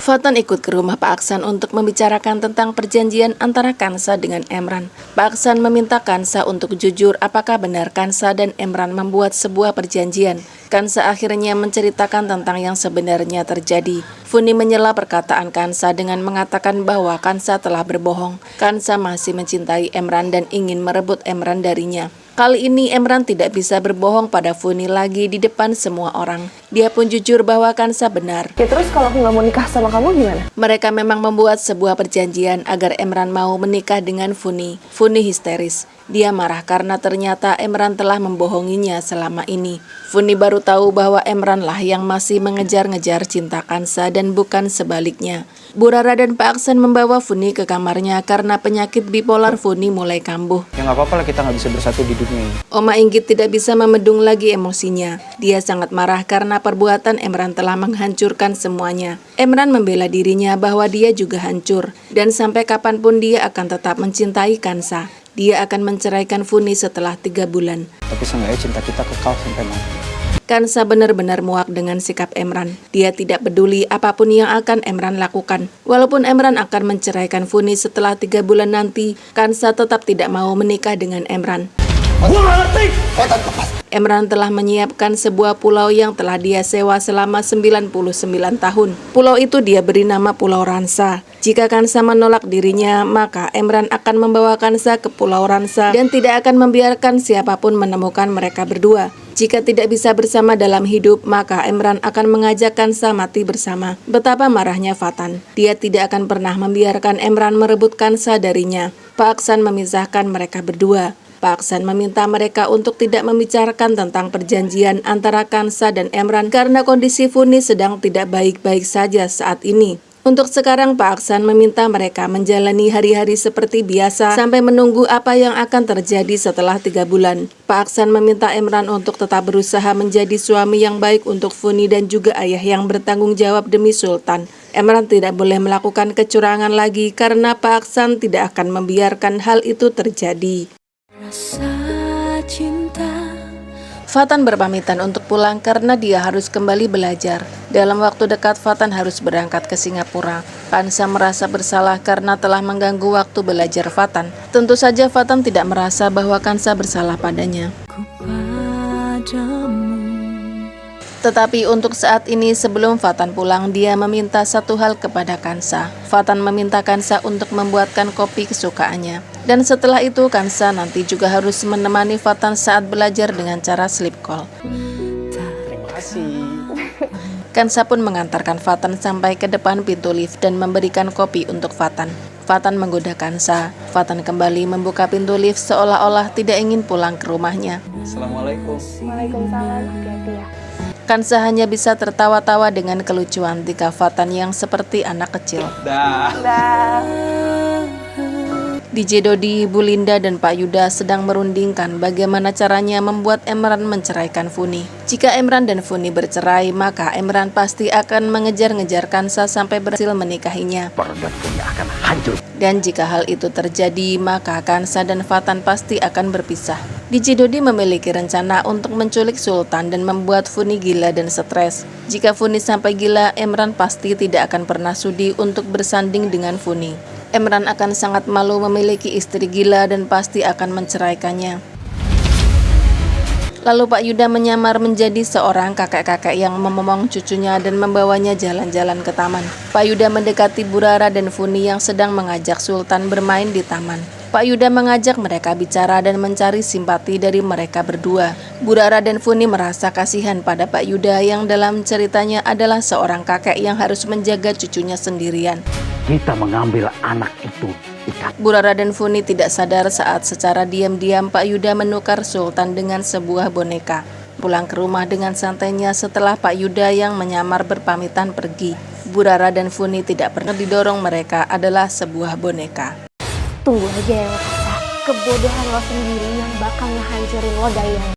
Fatan ikut ke rumah Pak Aksan untuk membicarakan tentang perjanjian antara Kansa dengan Emran. Pak Aksan meminta Kansa untuk jujur apakah benar Kansa dan Emran membuat sebuah perjanjian. Kansa akhirnya menceritakan tentang yang sebenarnya terjadi. Funi menyela perkataan Kansa dengan mengatakan bahwa Kansa telah berbohong. Kansa masih mencintai Emran dan ingin merebut Emran darinya. Kali ini Emran tidak bisa berbohong pada Funi lagi di depan semua orang. Dia pun jujur bahwa Kansa benar. Ya terus kalau aku nggak mau nikah sama kamu gimana? Mereka memang membuat sebuah perjanjian agar Emran mau menikah dengan Funi. Funi histeris. Dia marah karena ternyata Emran telah membohonginya selama ini. Funi baru tahu bahwa Emran lah yang masih mengejar-ngejar cinta Kansa dan bukan sebaliknya. Bu Rara dan Pak Aksan membawa Funi ke kamarnya karena penyakit bipolar Funi mulai kambuh. Ya nggak apa-apa lah, kita nggak bisa bersatu di dunia ini. Oma Inggit tidak bisa memedung lagi emosinya. Dia sangat marah karena perbuatan Emran telah menghancurkan semuanya. Emran membela dirinya bahwa dia juga hancur. Dan sampai kapanpun dia akan tetap mencintai Kansa. Dia akan menceraikan Funi setelah 3 bulan. Tapi seenggaknya cinta kita kekal sampai mati. Kansa benar-benar muak dengan sikap Emran. Dia tidak peduli apapun yang akan Emran lakukan. Walaupun Emran akan menceraikan Funi setelah 3 bulan nanti, Kansa tetap tidak mau menikah dengan Emran. Emran telah menyiapkan sebuah pulau yang telah dia sewa selama 99 tahun. Pulau itu dia beri nama Pulau Ransa. Jika Kansa menolak dirinya, maka Emran akan membawa Kansa ke Pulau Ransa dan tidak akan membiarkan siapapun menemukan mereka berdua. Jika tidak bisa bersama dalam hidup, maka Emran akan mengajak Kansa mati bersama. Betapa marahnya Fatan. Dia tidak akan pernah membiarkan Emran merebut Kansa darinya. Pak Aksan memisahkan mereka berdua. Pak Aksan meminta mereka untuk tidak membicarakan tentang perjanjian antara Kansa dan Emran karena kondisi Funi sedang tidak baik-baik saja saat ini. Untuk sekarang Pak Aksan meminta mereka menjalani hari-hari seperti biasa sampai menunggu apa yang akan terjadi setelah 3 bulan. Pak Aksan meminta Emran untuk tetap berusaha menjadi suami yang baik untuk Funi dan juga ayah yang bertanggung jawab demi Sultan. Emran tidak boleh melakukan kecurangan lagi karena Pak Aksan tidak akan membiarkan hal itu terjadi. Fatan berpamitan untuk pulang karena dia harus kembali belajar. Dalam waktu dekat Fatan harus berangkat ke Singapura. Kansa merasa bersalah karena telah mengganggu waktu belajar Fatan. Tentu saja Fatan tidak merasa bahwa Kansa bersalah padanya. Tetapi untuk saat ini sebelum Fatan pulang, dia meminta satu hal kepada Kansa. Fatan meminta Kansa untuk membuatkan kopi kesukaannya. Dan setelah itu Kansa nanti juga harus menemani Fatan saat belajar dengan cara sleep call. Terima kasih. Kansa pun mengantarkan Fatan sampai ke depan pintu lift dan memberikan kopi untuk Fatan. Fatan menggoda Kansa. Fatan kembali membuka pintu lift seolah-olah tidak ingin pulang ke rumahnya. Assalamualaikum. Waalaikumsalam. Hati-hati ya. Kansa hanya bisa tertawa-tawa dengan kelucuan tika Fatan yang seperti anak kecil. DJ Dodi, Bu Linda, dan Pak Yuda sedang merundingkan bagaimana caranya membuat Emran menceraikan Funi. Jika Emran dan Funi bercerai, maka Emran pasti akan mengejar-ngejar Kansa sampai berhasil menikahinya. Dan Funi akan hancur. Dan jika hal itu terjadi, maka Kansa dan Fatan pasti akan berpisah. DJ Dodi memiliki rencana untuk menculik Sultan dan membuat Funi gila dan stres. Jika Funi sampai gila, Emran pasti tidak akan pernah sudi untuk bersanding dengan Funi. Emran akan sangat malu memiliki istri gila dan pasti akan menceraikannya. Lalu Pak Yuda menyamar menjadi seorang kakek-kakek yang memomong cucunya dan membawanya jalan-jalan ke taman. Pak Yuda mendekati Bu Rara dan Funi yang sedang mengajak Sultan bermain di taman. Pak Yuda mengajak mereka bicara dan mencari simpati dari mereka berdua. Bu Rara dan Funi merasa kasihan pada Pak Yuda yang dalam ceritanya adalah seorang kakek yang harus menjaga cucunya sendirian. Kita mengambil anak itu ikat. Bu Rara dan Funi tidak sadar saat secara diam-diam Pak Yuda menukar Sultan dengan sebuah boneka. Pulang ke rumah dengan santainya setelah Pak Yuda yang menyamar berpamitan pergi. Bu Rara dan Funi tidak pernah didorong mereka adalah sebuah boneka. Tunggu aja ya lo, Kansa. Kebodohan lo sendiri yang bakal ngehancurin lo dari yang